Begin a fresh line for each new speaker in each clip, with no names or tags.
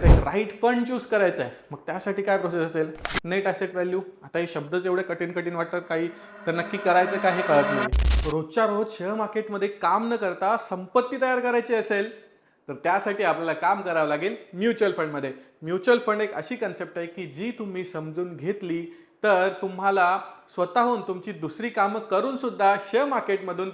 करायचं आहे, right fund choose करायचं आहे. मग त्यासाठी काय प्रोसेस असेल? Net asset value. आता हे शब्दच एवढे कठीण वाटतात काही, तर नक्की करायचं काय हे कळत नाही. रोजच्या रोज शेअर मार्केटमध्ये काम न करता संपत्ती तयार करायची असेल तर त्यासाठी आपल्याला काम करावं लागेल म्युच्युअल फंडमध्ये. म्युच्युअल फंड एक अशी कन्सेप्ट आहे की जी तुम्ही समजून घेतली तर तुम्हाला स्वतःहून तुमची दुसरी कामं करून सुद्धा शेअर मार्केटमधून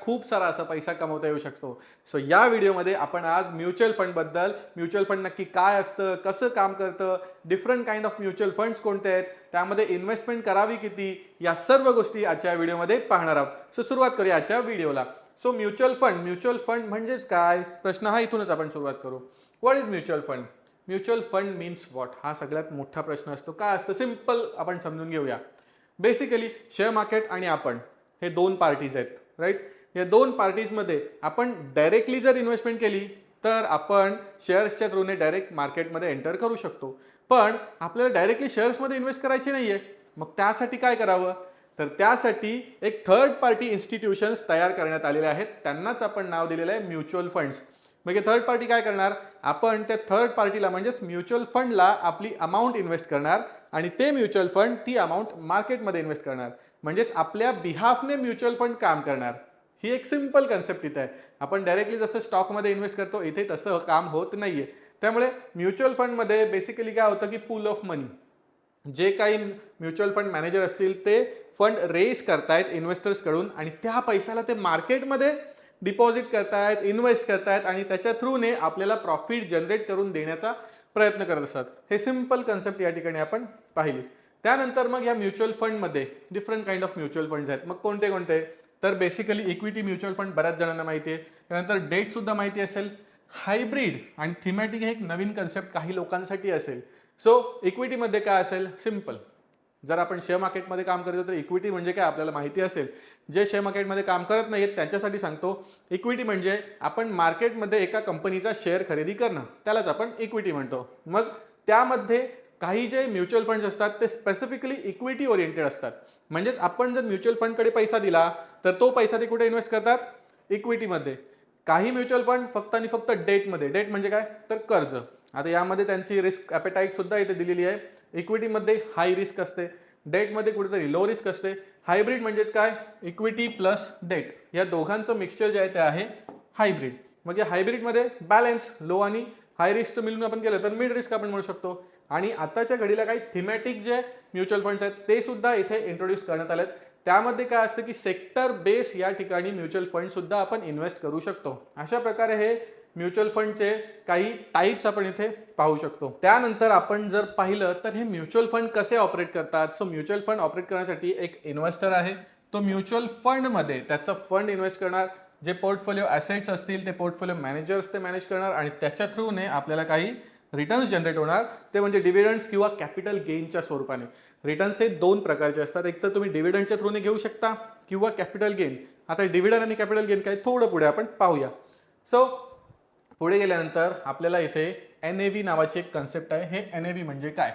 खूप सारा असा पैसा कमवता येऊ शकतो. सो या व्हिडिओमध्ये आपण आज म्युच्युअल फंडबद्दल, म्युच्युअल फंड नक्की काय असतं, कसं काम करतं, different kind of mutual funds कोणते आहेत, त्यामध्ये इन्व्हेस्टमेंट करावी किती, या सर्व गोष्टी आजच्या व्हिडिओमध्ये पाहणार आहोत. सो सुरुवात करूया आजच्या व्हिडिओला. सो म्युच्युअल फंड म्हणजेच काय? प्रश्न हा इथूनच आपण सुरुवात करू. What is mutual fund? Mutual fund means what? हा सगळ्यात मोठा प्रश्न असतो. काय असतं? सिंपल आपण समजून घेऊया. बेसिकली शेअर मार्केट आणि आपण हे दोन पार्टीज आहेत, राईट? या दोन पार्टीजमध्ये आपण डायरेक्टली जर इन्व्हेस्टमेंट केली तर आपण शेअर्सच्या थ्रूने डायरेक्ट मार्केटमध्ये एंटर करू शकतो. पण आपल्याला डायरेक्टली शेअर्समध्ये इन्व्हेस्ट करायचे नाहीये. मग त्यासाठी काय करावं? तर त्यासाठी एक थर्ड पार्टी इन्स्टिट्यूशन्स तयार करण्यात आलेले आहेत. त्यांनाच आपण नाव दिलेलं आहे म्युच्युअल फंड्स. मग थर्ड पार्टी काय करणार? आपण त्या थर्ड पार्टीला म्हणजेच म्युच्युअल फंडला आपली अमाऊंट इन्व्हेस्ट करणार आणि ते म्युच्युअल फंड ती अमाऊंट मार्केटमध्ये इन्व्हेस्ट करणार. म्हणजेच आपल्या बिहाफने म्युच्युअल फंड काम करणार. ही एक सिंपल कन्सेप्ट इथे आहे. आपण डायरेक्टली जसं स्टॉकमध्ये इन्व्हेस्ट करतो इथे तसं काम होत नाहीये. त्यामुळे म्युच्युअल फंडमध्ये बेसिकली काय होतं की पूल ऑफ मनी, जे काही म्युच्युअल फंड मॅनेजर असतील ते फंड रेज करतायत इन्व्हेस्टर्सकडून आणि त्या पैशाला ते मार्केटमध्ये डिपॉझिट करतायत, इन्व्हेस्ट करतायत आणि त्याच्या थ्रूने आपल्याला प्रॉफिट जनरेट करून देण्याचा प्रयत्न करत असतात. हे सिंपल कन्सेप्ट या ठिकाणी आपण पाहिली. त्यानंतर मग या म्युच्युअल फंडमध्ये different kind of mutual funds आहेत. मग कोणते कोणते? तर बेसिकली इक्विटी म्युच्युअल फंड बऱ्याच जणांना माहिती आहे. त्यानंतर डेट सुद्धा माहिती असेल. हायब्रिड आणि थीमॅटिक हे एक नवीन कन्सेप्ट काही लोकांसाठी असेल. सो इक्विटीमध्ये काय असेल? सिंपल. जर आपण शेअर मार्केटमध्ये काम करतो तर इक्विटी म्हणजे काय आपल्याला माहिती असेल. जे शेअर मार्केटमध्ये काम करत नाहीत त्यांच्यासाठी सांगतो. इक्विटी म्हणजे आपण मार्केटमध्ये एका कंपनीचा शेअर खरेदी करणं, त्यालाच आपण इक्विटी म्हणतो. मग त्यामध्ये काही जे म्युच्युअल फंड्स असतात ते स्पेसिफिकली इक्विटी ओरिएंटेड असतात. म्हणजेच आपण जर म्युच्युअल फंडकडे पैसा दिला तर तो पैसा ते कुठे इन्व्हेस्ट करतात? इक्विटीमध्ये. काही म्युच्युअल फंड फक्त आणि फक्त डेटमध्ये. डेट म्हणजे काय? तर कर्ज. आता यामध्ये त्यांची रिस्क ॲपेटाईट सुद्धा इथे दिलेली आहे. इक्विटीमध्ये हाय रिस्क असते, डेटमध्ये कुठेतरी लो रिस्क असते. हायब्रिड म्हणजेच काय? इक्विटी प्लस डेट या दोघांचं मिक्सचर जे आहे ते आहे हायब्रिड. मग या हायब्रिडमध्ये बॅलन्स लो आणि हाय रिस्कचं मिळून आपण केलं तर मिड रिस्क आपण म्हणू शकतो. आणि आताच्या घडीला काही थीमॅटिक जे म्युच्युअल फंड्स आहेत ते सुद्धा इथे इंट्रोड्यूस करण्यात आलेत. त्यामध्ये काय असतं की सेक्टर बेस या ठिकाणी म्युच्युअल फंड सुद्धा आपण इन्व्हेस्ट करू शकतो. अशा प्रकारे हे म्युच्युअल फंडचे काही टाइप्स आपण इथे पाहू शकतो. त्यानंतर आपण जर पाहिलं तर हे म्युच्युअल फंड कसे ऑपरेट करतात. सो म्युच्युअल फंड ऑपरेट करण्यासाठी एक इन्व्हेस्टर आहे. तो म्युच्युअल फंडमध्ये त्याचा फंड इन्व्हेस्ट करणार. जे पोर्टफोलिओ ॲसेट्स असतील ते पोर्टफोलिओ मॅनेजर्स ते मॅनेज करणार आणि त्याच्या थ्रूने आपल्याला काही रिटर्न्स जनरेट होणार. ते म्हणजे डिव्हिडंड्स किंवा कॅपिटल गेनच्या स्वरूपाने. रिटर्न्स हे दोन प्रकारचे असतात. एक तर तुम्ही डिव्हिडंडच्या थ्रूने घेऊ शकता किंवा कॅपिटल गेन. आता डिव्हिडंड आणि कॅपिटल गेन काय थोडं पुढे आपण पाहूया. सो पुढे गेल्यानंतर आपल्याला इथे NAV नावाची एक कन्सेप्ट आहे. हे NAV म्हणजे काय?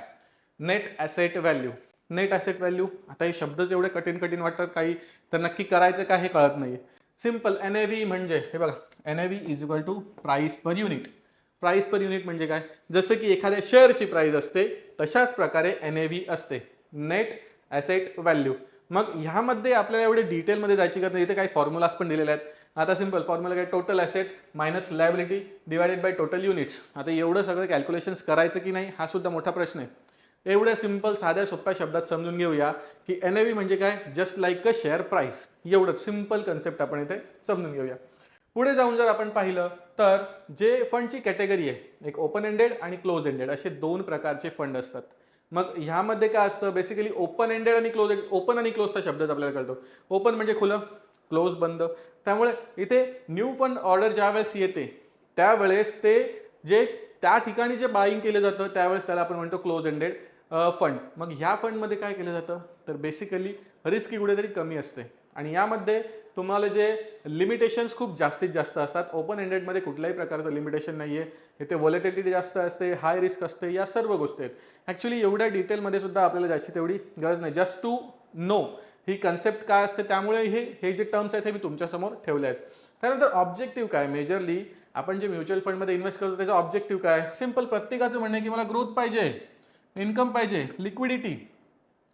Net asset value. Net asset value. आता हे शब्दच एवढे कठीण वाटतात काही, तर नक्की करायचं काय हे कळत नाहीये. सिंपल NAV म्हणजे हे बघा, NAV is equal to price per unit. Price per unit म्हणजे काय? जसं की एखाद्या शेअरची प्राइस असते तशाच प्रकारे NAV असते, नेट ॲसेट व्हॅल्यू. मग ह्यामध्ये आपल्याला एवढे डिटेलमध्ये जायची गरज नाही. इथे काही फॉर्म्युलाज पण दिलेले आहेत. आता सिंपल फॉर्म्युला काय? Total asset minus liability divided by total units. आता एवढं सगळं कॅल्क्युलेशन्स करायचं की नाही हा सुद्धा मोठा प्रश्न आहे. एवढ्या सिंपल साध्या सोप्या शब्दात समजून घेऊया की NAV म्हणजे काय? Just like a share price. एवढं सिंपल कन्सेप्ट आपण इथे समजून घेऊया. पुढे जाऊन जर आपण पाहिलं तर जे फंडची कॅटेगरी आहे, एक ओपन एंडेड आणि क्लोज एंडेड असे दोन प्रकारचे फंड असतात. मग ह्यामध्ये काय असतं? बेसिकली ओपन एंडेड आणि क्लोज एंडेड. ओपन आणि क्लोजचा शब्दच आपल्याला कळतो. ओपन म्हणजे खुलं, क्लोज बंद. त्यामुळे इथे न्यू फंड ऑर्डर ज्यावेळेस येते त्यावेळेस ते जे त्या ठिकाणी जे बाईंग केलं जातं त्यावेळेस त्याला आपण म्हणतो क्लोज एंडेड फंड. मग ह्या फंडमध्ये काय केलं जातं? तर बेसिकली रिस्क कुठेतरी कमी असते आणि यामध्ये तुम्हाला जे लिमिटेशन्स खूप जास्तीत जास्त असतात. ओपन एंडेडमध्ये कुठल्याही प्रकारचं लिमिटेशन नाही आहे. इथे व्हॉलेटिलिटी जास्त असते, हाय रिस्क असते, या सर्व गोष्टी आहेत. ॲक्च्युली एवढ्या डिटेलमध्ये सुद्धा आपल्याला जायची तेवढी गरज नाही. जस्ट टू नो ही कन्सेप्ट काय असते, त्यामुळे हे जे टर्म्स आहेत हे मी तुमच्यासमोर ठेवले आहेत. त्यानंतर ऑब्जेक्टिव्ह काय? मेजरली आपण जे म्युच्युअल फंडमध्ये इन्व्हेस्ट करतो त्याचा ऑब्जेक्टिव्ह काय? सिंपल, प्रत्येकाचं म्हणणं आहे की मला ग्रोथ पाहिजे, इन्कम पाहिजे, लिक्विडिटी,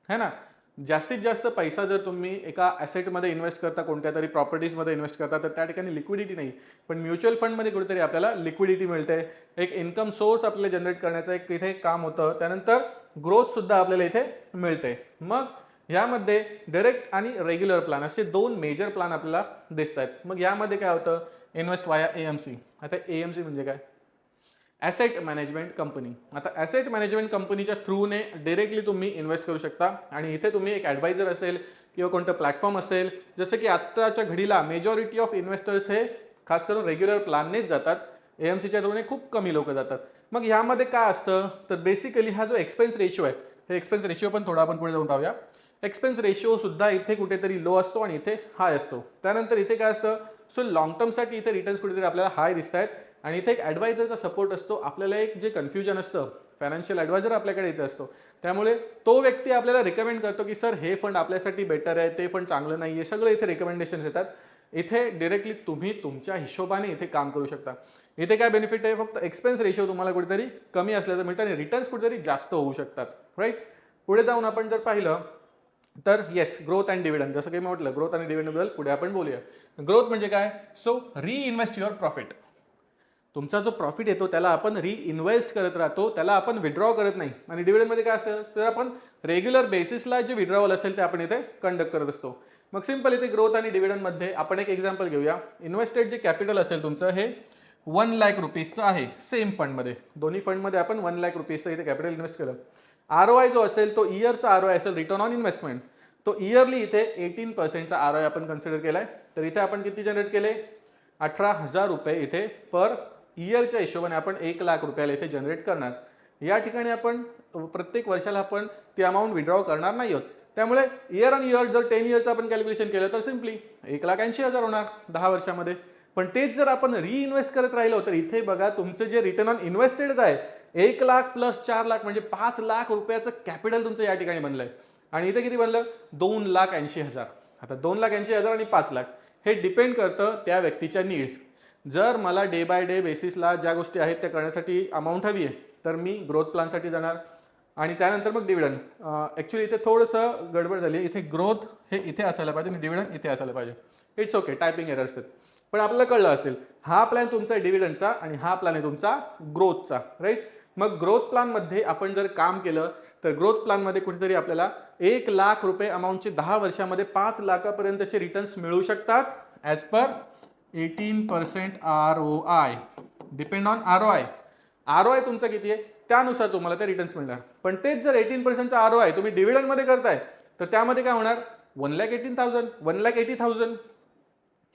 है ना. जास्तीत जास्त पैसा जर तुम्ही एका ॲसेटमध्ये इन्व्हेस्ट करता, कोणत्या तरी प्रॉपर्टीजमध्ये इन्व्हेस्ट करता, तर त्या ठिकाणी लिक्विडिटी नाही, पण म्युच्युअल फंडमध्ये कुठेतरी आपल्याला लिक्विडिटी मिळते, एक इन्कम सोर्स आपल्याला जनरेट करण्याचं एक इथे काम होतं, त्यानंतर ग्रोथसुद्धा आपल्याला इथे मिळते. मग यामध्ये डायरेक्ट आणि रेग्युलर प्लॅन असे दोन मेजर प्लॅन आपल्याला दिसत आहेत. मग यामध्ये काय होतं? इन्व्हेस्ट वाया एएमसी. आता एएमसी म्हणजे काय? Asset management company. आता ॲसेट मॅनेजमेंट कंपनीच्या थ्रूने डायरेक्टली तुम्ही इन्व्हेस्ट करू शकता आणि इथे तुम्ही एक ॲडवायझर असेल किंवा कोणतं प्लॅटफॉर्म असेल, जसं की आत्ताच्या घडीला मेजॉरिटी ऑफ इन्व्हेस्टर्स हे खास करून रेग्युलर प्लॅननेच जातात, एएमसीच्या थ्रूने खूप कमी लोक जातात. मग ह्यामध्ये काय असतं? तर बेसिकली हा जो एक्सपेन्स रेशिओ आहे, हे एक्सपेन्स रेशिओ पण थोडा आपण पुढे जाऊन पाहूया. एक्सपेन्स रेशिओ सुद्धा इथे कुठेतरी लो असतो आणि इथे हाय असतो. त्यानंतर इथे काय असतं? सो लॉंग टर्मसाठी इथे रिटर्न्स कुठेतरी आपल्याला हाय दिसत आहेत आणि इथे एक ॲडवायझरचा सपोर्ट असतो. आपल्याला एक जे कन्फ्युजन असतं, फायनान्शियल ॲडवायझर आपल्याकडे इथे असतो, त्यामुळे तो व्यक्ती आपल्याला रिकमेंड करतो की सर हे फंड आपल्यासाठी बेटर आहे, ते फंड चांगलं नाही आहे, सगळं इथे रिकमेंडेशन येतात. इथे डायरेक्टली तुम्ही तुमच्या हिशोबाने इथे काम करू शकता. इथे काय बेनिफिट आहे? फक्त एक्सपेन्स रेशिओ तुम्हाला कुठेतरी कमी असल्याचं मिळतं आणि रिटर्न्स कुठेतरी जास्त होऊ शकतात, राईट. पुढे जाऊन आपण जर पाहिलं तर येस, ग्रोथ अँड डिव्हिडंड, जसं काही मी म्हटलं, ग्रोथ आणि डिव्हिडंडबद्दल पुढे आपण बोलूया. ग्रोथ म्हणजे काय? So reinvest your profit. तुमचा जो प्रॉफिट येतो त्याला आपण रिइन्व्हेस्ट करत राहतो, त्याला आपण विड्रॉ करत नाही. आणि डिव्हिडंडमध्ये काय असतं? तर आपण रेग्युलर बेसिसला जे विड्रॉवल असेल ते आपण इथे कंडक्ट करत असतो. मग सिंपल इथे ग्रोथ आणि डिव्हिडंडमध्ये आपण एक एक्झाम्पल घेऊया. इन्व्हेस्टेड जे कॅपिटल असेल तुमचं हे 1,00,000 रुपीजचं आहे सेम फंडमध्ये, दोन्ही फंडमध्ये आपण 1,00,000 रुपीजचं इथे कॅपिटल इन्व्हेस्ट केलं. ROI जो असेल तो इयरचा ROI असेल, रिटर्न ऑन इन्व्हेस्टमेंट, तो इयरली इथे 18%चा ROI आपण कन्सिडर केलाय. तर इथे आपण किती जनरेट केले? 18,000 रुपये इथे पर इयरच्या हिशोबाने आपण 1,00,000 रुपयाला इथे जनरेट करणार. या ठिकाणी आपण प्रत्येक वर्षाला आपण ती अमाऊंट विड्रॉ करणार नाही आहोत. त्यामुळे इयर ऑन इयर जर 10 इयरचं आपण कॅल्क्युलेशन केलं तर सिम्पली 1,80,000 होणार 10 वर्षामध्ये. पण तेच जर आपण रिइन्व्हेस्ट करत राहिलो तर इथे बघा तुमचं जे रिटर्न ऑन इन्व्हेस्टेड आहे 1,00,000 प्लस 4,00,000 म्हणजे 5,00,000 रुपयाचं कॅपिटल तुमचं या ठिकाणी बनलंय. आणि इथे किती बनलं? 2,80,000. आता 2,80,000 आणि 5,00,000 हे डिपेंड करतं त्या व्यक्तीच्या नीड्स. जर मला डे बाय डे बेसिसला ज्या गोष्टी आहेत त्या करण्यासाठी अमाऊंट हवी आहे तर मी ग्रोथ प्लॅनसाठी जाणार आणि त्यानंतर मग डिव्हिडंड. ॲक्च्युली इथे थोडंसं गडबड झाली आहे. इथे ग्रोथ हे इथे असायला पाहिजे आणि डिव्हिडंड इथे असायला पाहिजे. इट्स ओके, टायपिंग एरर्स आहेत, पण आपल्याला कळलं असेल. हा प्लॅन तुमचा आहे डिव्हिडंडचा आणि हा प्लॅन आहे तुमचा ग्रोथचा, राईट. मग ग्रोथ प्लॅनमध्ये आपण जर काम केलं तर ग्रोथ प्लॅनमध्ये कुठेतरी आपल्याला 1,00,000 रुपये अमाऊंटचे 10 वर्षामध्ये 5,00,000पर्यंतचे रिटर्न्स मिळू शकतात as per 18% ROI. Depend on ROI. ROI तुमचा किती आहे त्यानुसार तुम्हाला ते रिटर्न्स मिळणार. पण तेच जर 18%चा ROI तुम्ही डिव्हिडंडमध्ये करताय तर त्यामध्ये काय होणार? 1,18,000, 1,80,000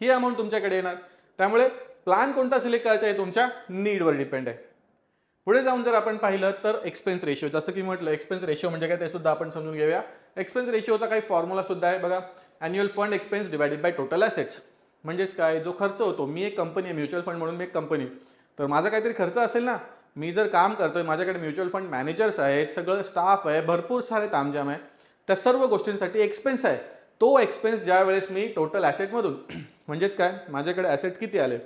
ही अमाऊंट तुमच्याकडे येणार. त्यामुळे प्लॅन कोणता सिलेक्ट करायचा आहे तुमच्या नीडवर डिपेंड आहे. पुढे जाऊन जर आपण पाहिलं तर एक्सपेन्स रेशिओ, जसं की म्हटलं एक्सपेन्स रेशिओ म्हणजे काय ते सुद्धा आपण समजून घेऊया. एक्सपेन्स रेशिओचा काही फॉर्म्युला सुद्धा आहे बघा. Annual fund expense divided by total assets. म्हणजेच काय? जो खर्च होतो, मी एक कंपनी आहे, म्युच्युअल फंड म्हणून मी एक कंपनी, तर माझा काहीतरी खर्च असेल ना. मी जर काम करतोय, माझ्याकडे म्युच्युअल फंड मॅनेजर्स आहेत, सगळं स्टाफ आहे, भरपूर सारे तामझाम आहे, त्या सर्व गोष्टींसाठी एक्सपेन्स आहे. तो एक्सपेन्स ज्या वेळेस मी टोटल ॲसेटमधून म्हणजेच काय, माझ्याकडे ॲसेट किती आले?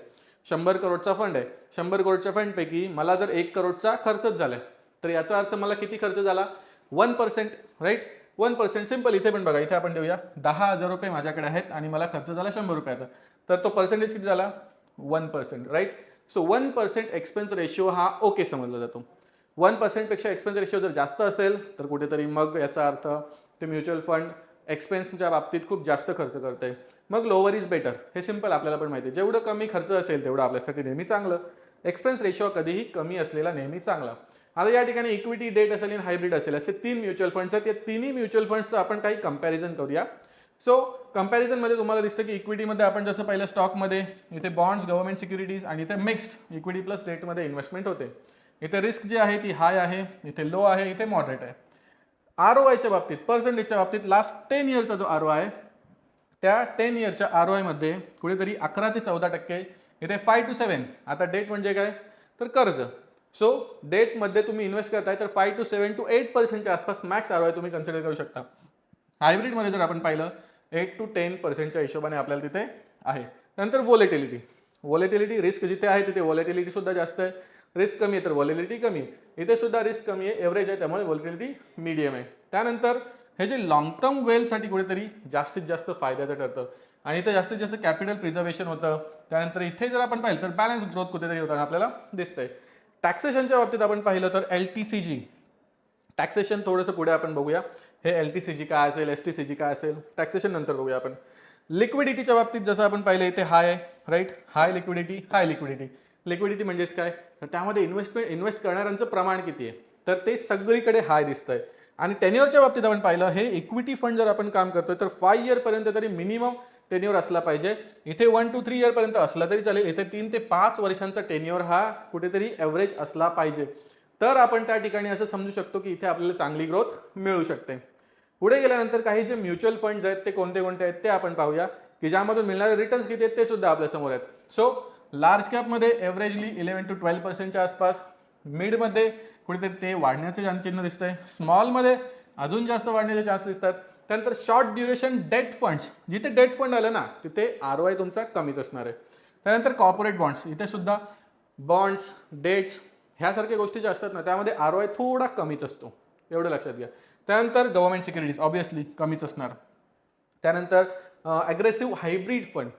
100 करोडचा फंड आहे. 100 करोडच्या फंडपैकी मला जर 1 करोडचा खर्चच झालाय तर याचा अर्थ मला किती खर्च झाला? 1%, राईट. 1% सिंपल. इथे पण बघा, इथे आपण देऊया 10,000 रुपये माझ्याकडे आहेत आणि मला खर्च झाला 100 रुपयाचा, तर तो पर्सेंटेज किती झाला? 1%, राईट. सो 1% एक्सपेन्स रेशिओ हा ओके समजला जातो. 1% पेक्षा एक्सपेन्स रेशिओ जर जास्त असेल तर कुठेतरी मग याचा अर्थ ते म्युच्युअल फंड एक्सपेन्सच्या बाबतीत खूप जास्त खर्च करते. मग लोअर इज बेटर, हे सिंपल आपल्याला पण माहिती आहे. जेवढं कमी खर्च असेल तेवढं आपल्यासाठी नेहमी चांगलं. एक्सपेन्स रेशिओ कधीही कमी असलेला नेहमी चांगला. आता या ठिकाणी इक्विटी, डेट असेल आणि हायब्रिड असेल असे 3 म्युच्युअल फंड्स आहेत. या तिन्ही म्युच्युअल फंड्सचं आपण काही कंपॅरिझन करूया. सो कंपॅरिझनमध्ये तुम्हाला दिसतं की इक्विटीमध्ये आपण जसं पहिलं स्टॉकमध्ये इथे बॉन्ड्स, गव्हर्नमेंट सिक्युरिटीज आणि इथे मिक्स्ड इक्विटी प्लस डेटमध्ये इन्व्हेस्टमेंट होते. इथे रिस्क जी आहे ती हाय आहे, इथे लो आहे, इथे मॉडरेट आहे. ROIच्या बाबतीत, पर्सेंटेजच्या बाबतीत लास्ट 10 इयरचा जो ROI आहे त्या 10 इयरच्या ROI मध्ये कुठेतरी 11 ते 14%, इथे 5 to 7. आता डेट म्हणजे काय? तर कर्ज. सो डेटमध्ये तुम्ही इन्व्हेस्ट करताय तर 5 to 7 to 8%च्या आसपास मॅक्स ROI तुम्ही कन्सिडर करू शकता. हायब्रिडमध्ये जर आपण पाहिलं 8 to 10%च्या हिशोबाने आपल्याला तिथे आहे. नंतर व्होलेटिलिटी. व्हॉलेटिलिटी रिस्क जिथे आहे तिथे व्हॉलेटिलिटी सुद्धा जास्त आहे, रिस्क कमी आहे तर व्हॉलेटिलिटी कमी आहे, इथे सुद्धा रिस्क कमी आहे, एव्हरेज आहे त्यामुळे व्हॉलेटिलिटी मीडियम आहे. त्यानंतर हे जे लॉंग टर्म वेलसाठी कुठेतरी जास्तीत जास्त फायद्याचं ठरतं आणि इथे जास्तीत जास्त कॅपिटल प्रिझर्वेशन होतं. त्यानंतर इथे जर आपण पाहिलं तर बॅलन्स ग्रोथ कुठेतरी होताना आपल्याला दिसतंय. टॅक्सेशनच्या बाबतीत आपण पाहिलं तर LTCG टॅक्सेशन थोडंसं पुढे आपण बघूया. हे LTCG काय असेल, STCG काय असेल, टॅक्सेशन नंतर बघूया आपण. लिक्विडिटीच्या बाबतीत जसं आपण पाहिलं इथे हाय आहे, राईट, हाय लिक्विडिटी, हाय लिक्विडिटी. लिक्विडिटी म्हणजेच काय, तर त्यामध्ये इन्व्हेस्ट करणाऱ्यांचं प्रमाण किती आहे, तर ते सगळीकडे हाय दिसतंय. आणि टेन्युअरच्या बाबतीत आपण पाहिलं, हे इक्विटी फंड जर आपण काम करतोय तर 5 इयर पर्यंत तरी मिनिमम टेन्युअर असला पाहिजे. इथे 1 to 3 इयर पर्यंत असला तरी चालेल, इथे 3 ते 5 वर्षांचा टेन्युअर हा कुठेतरी एव्हरेज असला पाहिजे. तर आपण त्या ठिकाणी असं समजू शकतो की इथे आपल्याला चांगली ग्रोथ मिळू शकते. पुढे गेल्यानंतर काही जे म्युच्युअल फंड्स आहेत ते कोणते कोणते आहेत ते आपण पाहूया, की ज्यामधून मिळणारे रिटर्न्स किती आहेत ते सुद्धा आपल्या समोर आहेत. सो लार्ज कॅपमध्ये एव्हरेजली 11 to 12% आसपास, मिडमध्ये कुठेतरी ते वाढण्याचे चिन्ह दिसतंय, स्मॉलमध्ये अजून जास्त वाढण्याचे चान्स दिसतात. त्यानंतर शॉर्ट ड्युरेशन डेट फंड्स, जिथे डेट फंड आलं ना तिथे ROI तुमचा कमीच असणार आहे. त्यानंतर कॉर्पोरेट बॉन्ड्स, इथे सुद्धा बॉन्ड्स, डेट्स ह्यासारख्या गोष्टी ज्या असतात ना त्यामध्ये ROI थोडा कमीच असतो, एवढं लक्षात घ्या. त्यानंतर गव्हर्नमेंट सिक्युरिटीज ऑब्विसली कमीच असणार. त्यानंतर ॲग्रेसिव्ह हायब्रिड फंड,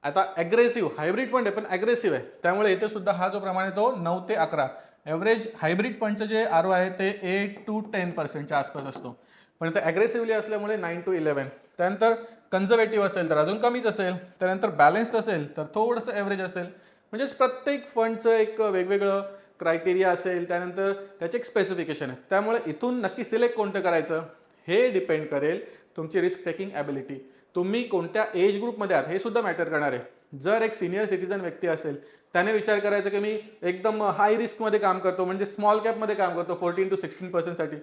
आता ॲग्रेसिव्ह हायब्रिड फंड आहे पण ॲग्रेसिव्ह आहे, त्यामुळे इथे सुद्धा हा जो प्रमाण आहे तो 9 ते 11. एव्हरेज हायब्रिड फंडचं जे ROI आहे ते 8 to 10% आसपास असतो, पण ते ॲग्रेसिव्हली असल्यामुळे 9 to 11. त्यानंतर कन्झर्वेटिव्ह असेल तर अजून कमीच असेल. त्यानंतर बॅलन्स्ड असेल तर थोडंसं एव्हरेज असेल. म्हणजेच प्रत्येक फंडचं एक वेगवेगळं क्रायटेरिया असेल, त्यानंतर त्याचे एक स्पेसिफिकेशन आहे. त्यामुळे इथून नक्की सिलेक्ट कोणतं करायचं हे डिपेंड करेल तुमची रिस्क टेकिंग ॲबिलिटी, तुम्ही कोणत्या एज ग्रुपमध्ये आहात हे सुद्धा मॅटर करणार आहे. जर एक सिनियर सिटीजन व्यक्ती असेल, त्याने विचार करायचा की मी एकदम हाय रिस्कमध्ये काम करतो, म्हणजे स्मॉल कॅपमध्ये काम करतो 14 to 16%साठी,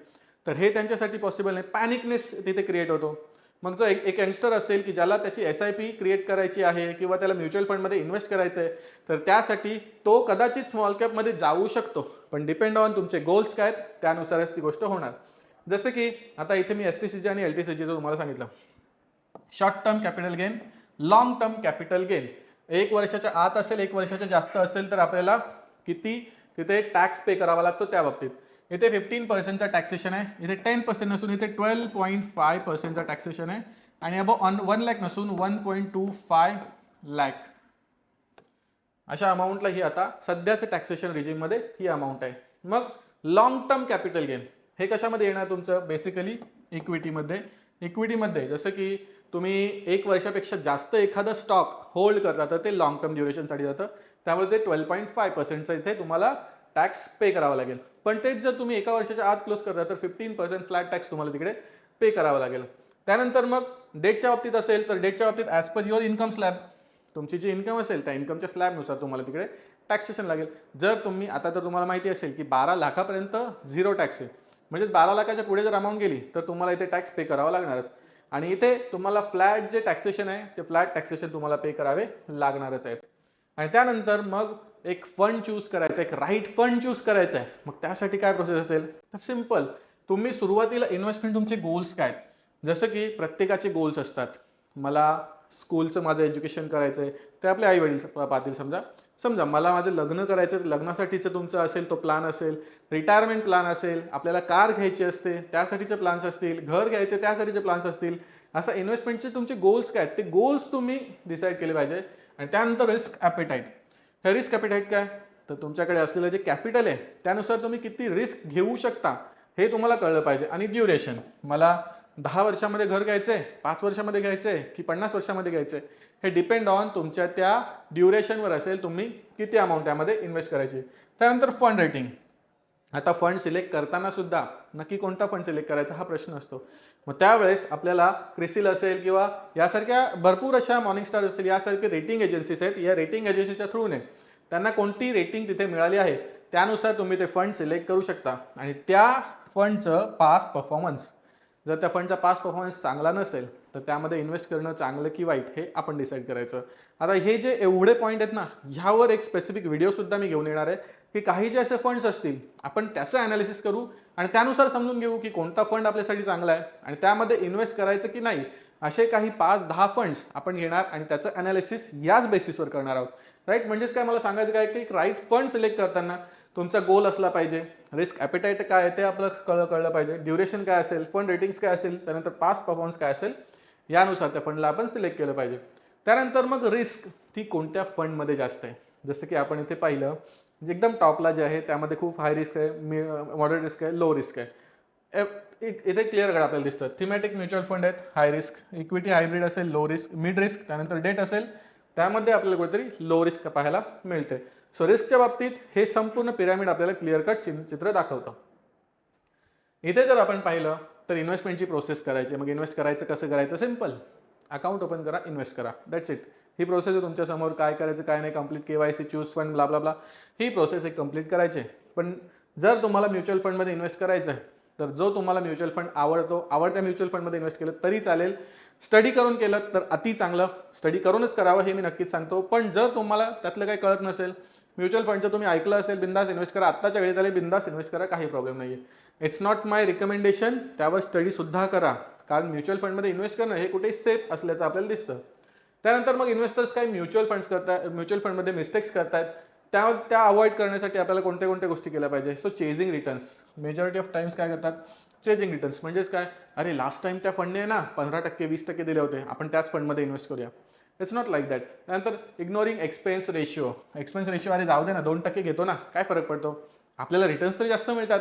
तर हे त्यांच्यासाठी पॉसिबल नाही. पॅनिकनेस तिथे क्रिएट होतो. मग जर एक यंगस्टर असेल की ज्याला त्याची SIP क्रिएट करायची आहे किंवा त्याला म्युच्युअल फंडमध्ये इन्व्हेस्ट करायचं आहे, तर त्यासाठी तो कदाचित स्मॉल कॅपमध्ये जाऊ शकतो, पण डिपेंड ऑन तुमचे गोल्स काय आहेत त्यानुसारच ती गोष्ट होणार. जसं की आता इथे मी STCG आणि LTCG तुम्हाला सांगितलं. Short term capital gain, long term capital gain, 1 वर्षाच्या आत असेल 1 वर्षाच्या जास्त असेल तर आपल्याला किती तिथे टॅक्स पे करावा लागतो त्या बाबतीत. इथे 15%चा टॅक्सेशन आहे, इथे 10% नसून इथे 12.5%चा टॅक्सेशन आहे, आणि अबो 1 लाख नसून 1.25 लाख अशा अमाऊंटला ही आता सध्याचं टॅक्सेशन रिजिममध्ये ही अमाऊंट आहे. मग लॉंग टर्म कॅपिटल गेन हे कशामध्ये येणार तुमचं, बेसिकली इक्विटीमध्ये. इक्विटीमध्ये जसं की तुम्ही 1 वर्षापेक्षा जास्त एखादा स्टॉक होल्ड करता तर ते लॉंग टर्म ड्युरेशनसाठी जातं, त्यामुळे ते 12.5%चा इथे तुम्हाला टॅक्स पे करावा लागेल. पण तेच जर तुम्ही 1 वर्षाच्या आत क्लोज करता तर 15% फ्लॅट टॅक्स तुम्हाला तिकडे पे करावा लागेल. त्यानंतर मग डेटच्या बाबतीत असेल तर डेटच्या बाबतीत as per your income slab, तुमची जी इन्कम असेल त्या इन्कमच्या स्लॅबनुसार तुम्हाला तिकडे टॅक्सेशन लागेल. जर तुम्ही आता तर तुम्हाला माहिती असेल की 12 लाखापर्यंत झिरो टॅक्स आहे, म्हणजे 12 लाखाच्या पुढे जर अमाऊंट गेली तर तुम्हाला इथे टॅक्स पे करावा लागणारच. आणि इथे तुम्हाला फ्लॅट जे टॅक्सेशन आहे ते फ्लॅट टॅक्सेशन तुम्हाला पे करावे लागणारच आहेत. आणि त्यानंतर मग एक फंड चूज करायचा, एक राईट फंड चूज करायचा आहे. मग त्यासाठी काय प्रोसेस असेल तर सिम्पल, तुम्ही सुरुवातीला इन्व्हेस्टमेंट तुमचे गोल्स काय, जसं की प्रत्येकाचे गोल्स असतात. मला स्कूलचं माझं एज्युकेशन करायचं आहे ते आपले आई वडील पाहतील. समजा मला माझं लग्न करायचं, लग्नासाठीचं तुमचं असेल तो प्लॅन असेल, रिटायरमेंट प्लॅन असेल, आपल्याला कार घ्यायची असते त्यासाठीचे प्लॅन्स असतील, घर घ्यायचे त्यासाठीचे प्लॅन्स असतील. असं इन्व्हेस्टमेंटचे तुमचे गोल्स काय ते गोल्स तुम्ही डिसाईड केले पाहिजे. आणि त्यानंतर रिस्क ॲपेटाईट, हे रिस्क ॲपेटाईट काय, तर तुमच्याकडे असलेलं जे कॅपिटल आहे त्यानुसार तुम्ही किती रिस्क घेऊ शकता हे तुम्हाला कळलं पाहिजे. आणि ड्युरेशन, मला 10 वर्षामध्ये घर घ्यायचं आहे, 5 वर्षामध्ये घ्यायचं आहे की 50 वर्षामध्ये घ्यायचं आहे, हे डिपेंड ऑन तुमच्या त्या ड्युरेशनवर असेल तुम्ही किती अमाऊंट त्यामध्ये इन्व्हेस्ट करायची. त्यानंतर फंड रेटिंग, आता फंड सिलेक्ट करताना सुद्धा नक्की कोणता फंड सिलेक्ट करायचा हा प्रश्न असतो. मग त्यावेळेस आपल्याला क्रिसिल असेल किंवा यासारख्या भरपूर अशा मॉर्निंगस्टार असेल यासारखे रेटिंग एजन्सीज आहेत, या रेटिंग एजन्सीच्या थ्रूने त्यांना कोणती रेटिंग तिथे मिळाली आहे त्यानुसार तुम्ही ते फंड सिलेक्ट करू शकता. आणि त्या फंडचं पास्ट परफॉर्मन्स, जर त्या फंडचा पास्ट परफॉर्मन्स चांगला नसेल तर त्यामध्ये इन्व्हेस्ट करणं चांगलं की वाईट हे आपण डिसाईड करायचं. आता हे जे एवढे पॉईंट आहेत ना, ह्यावर एक स्पेसिफिक व्हिडिओ सुद्धा मी घेऊन येणार आहे, की काही जे असे फंड्स असतील आपण त्याचं ॲनालिसिस करू आणि त्यानुसार समजून घेऊ की कोणता फंड आपल्यासाठी चांगला आहे आणि त्यामध्ये इन्व्हेस्ट करायचं की नाही. असे काही 5-10 फंड्स आपण घेणार आणि त्याचं ॲनालिसिस याच बेसिसवर करणार आहोत. राईट. म्हणजेच काय मला सांगायचं काय की राईट फंड सिलेक्ट करताना तुमचा गोल असला पाहिजे, रिस्क ॲपेटाईट काय आहे ते आपलं कळलं पाहिजे, ड्युरेशन काय असेल, फंड रेटिंग्स काय असेल, त्यानंतर पास्ट परफॉर्मन्स काय असेल, यानुसार त्या फंडला आपण सिलेक्ट केलं पाहिजे. त्यानंतर मग रिस्क ती कोणत्या फंडमध्ये जास्त आहे. जसं की आपण इथे पाहिलं एकदम टॉपला जे आहे त्यामध्ये खूप हाय रिस्क आहे, मॉडरेट रिस्क आहे, लो रिस्क आहे. इथे क्लिअर कट आपल्याला दिसतं. थीमॅटिक म्युच्युअल फंड आहेत हाय रिस्क, इक्विटी हायब्रिड असेल लो रिस्क, मिड रिस्क, त्यानंतर डेट असेल त्यामध्ये आपल्याला कुठेतरी लो रिस्क पाहायला मिळते. सो रिस्कच्या बाबतीत हे संपूर्ण पिरामिड आपल्याला क्लिअर कट चित्र दाखवतं. इथे जर आपण पाहिलं तर इन्व्हेस्टमेंटची प्रोसेस करायची. मग इन्व्हेस्ट करायचं कसं करायचं? सिंपल. अकाउंट ओपन करा, इन्व्हेस्ट करा, दॅट्स इट. ही प्रोसेस आहे तुमच्यासमोर. काय करायचं काय नाही, complete KYC, choose fund, blah blah blah, ही प्रोसेस एक कंप्लीट करायची. पण जर तुम्हाला म्युच्युअल फंडमध्ये इन्व्हेस्ट करायचं आहे तर जो तुम्हाला म्युच्युअल फंड आवडत्या म्युच्युअल फंडमध्ये इन्व्हेस्ट केलं तरी चालेल. स्टडी करून केलं तर अति चांगलं. स्टडी करूनच करावं हे मी नक्कीच सांगतो. पण जर तुम्हाला त्यातलं काही कळत नसेल, म्युच्युअल फंडचं तुम्ही ऐकलं असेल, बिंदास इन्व्हेस्ट करा, आत्ताच्या वेळेत आले बिंदास इन्व्हेस्ट करा, काही प्रॉब्लेम नाही आहे. It's not my recommendation. त्यावर स्टडीसुद्धा करा, कारण म्युच्युअल फंडमध्ये इन्व्हेस्ट करणं हे कुठेही सेफ असल्याचं आपल्याला दिसतं. त्यानंतर मग इन्व्हेस्टर्स काय म्युच्युअल फंडमध्ये मिस्टेक्स करतायत, त्या अवॉइड करण्यासाठी आपल्याला कोणत्या गोष्टी केल्या पाहिजे. So chasing returns. Majority of times काय करतात? Chasing returns. म्हणजेच काय, अरे लास्ट टाइम त्या फंडने ना 15% 20% दिले होते, आपण त्याच फंडमध्ये इन्व्हेस्ट करूया. It's not like that. त्यानंतर इग्नोरिंग एक्सपेन्स रेशिओ. अरे जाऊ दे ना, 2% घेतो ना, काय फरक पडतो, आपल्याला रिटर्न्स तरी जास्त मिळतात.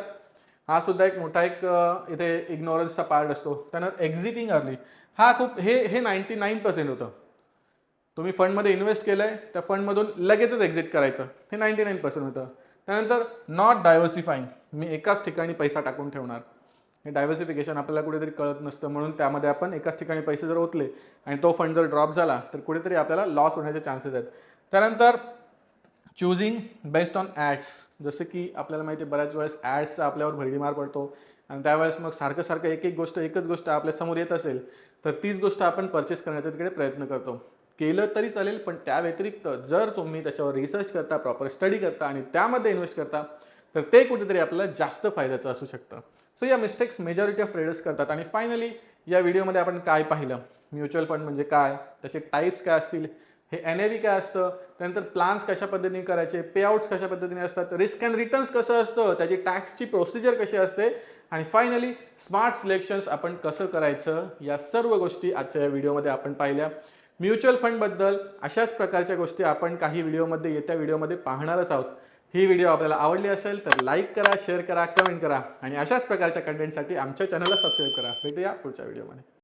हा सुद्धा एक मोठा इथे इग्नोरन्सचा पार्ट असतो. त्यानंतर एक्झिटिंग अर्ली. हा खूप हे 99% होतं. तुम्ही फंडमध्ये इन्व्हेस्ट केलंय, त्या फंडमधून लगेचच एक्झिट करायचं, हे 99% होतं. त्यानंतर नॉट डायव्हर्सिफाईंग. मी एकाच ठिकाणी पैसा टाकून ठेवणार. हे डायव्हर्सिफिकेशन आपल्याला कुठेतरी कळत नसतं, म्हणून त्यामध्ये आपण एकाच ठिकाणी पैसे जर ओतले आणि तो फंड जर ड्रॉप झाला तर कुठेतरी आपल्याला लॉस होण्याचे चान्सेस आहेत. त्यानंतर चूजिंग बेस्ड ऑन ॲड्स. जसं की आपल्याला माहिती आहे बऱ्याच वेळेस ॲड्सचा आपल्यावर भरडीमार पडतो आणि त्यावेळेस मग सारखं एकच गोष्ट आपल्यासमोर येत असेल तर तीच गोष्ट आपण परचेस करण्याचा तिकडे प्रयत्न करतो. केलं तरी चालेल, पण त्या व्यतिरिक्त जर तुम्ही त्याच्यावर रिसर्च करता, प्रॉपर स्टडी करता आणि त्यामध्ये इन्व्हेस्ट करता तर ते कुठेतरी आपल्याला जास्त फायद्याचं असू शकतं. सो या मिस्टेक्स मेजॉरिटी ऑफ ट्रेडर्स करतात. आणि फायनली या व्हिडिओमध्ये आपण काय पाहिलं, म्युच्युअल फंड म्हणजे काय, त्याचे टाईप्स काय असतील, हे NAV काय असतं, त्यानंतर प्लॅन्स कशा पद्धतीने करायचे, पेआउट्स कशा पद्धतीने असतात, रिस्क अँड रिटर्न्स कसं असतं, त्याची टॅक्सची प्रोसिजर कशी असते, आणि फायनली स्मार्ट सिलेक्शन्स आपण कसं करायचं, या सर्व गोष्टी आजच्या या व्हिडिओमध्ये आपण पाहिल्या. म्युच्युअल फंडबद्दल अशाच प्रकारच्या गोष्टी आपण काही येत्या व्हिडिओमध्ये पाहणारच आहोत. ही व्हिडिओ आपल्याला आवडली असेल तर लाईक करा, शेअर करा, कमेंट करा आणि अशाच प्रकारच्या कंटेंटसाठी आमच्या चॅनलला सबस्क्राईब करा. भेटूया पुढच्या व्हिडिओमध्ये.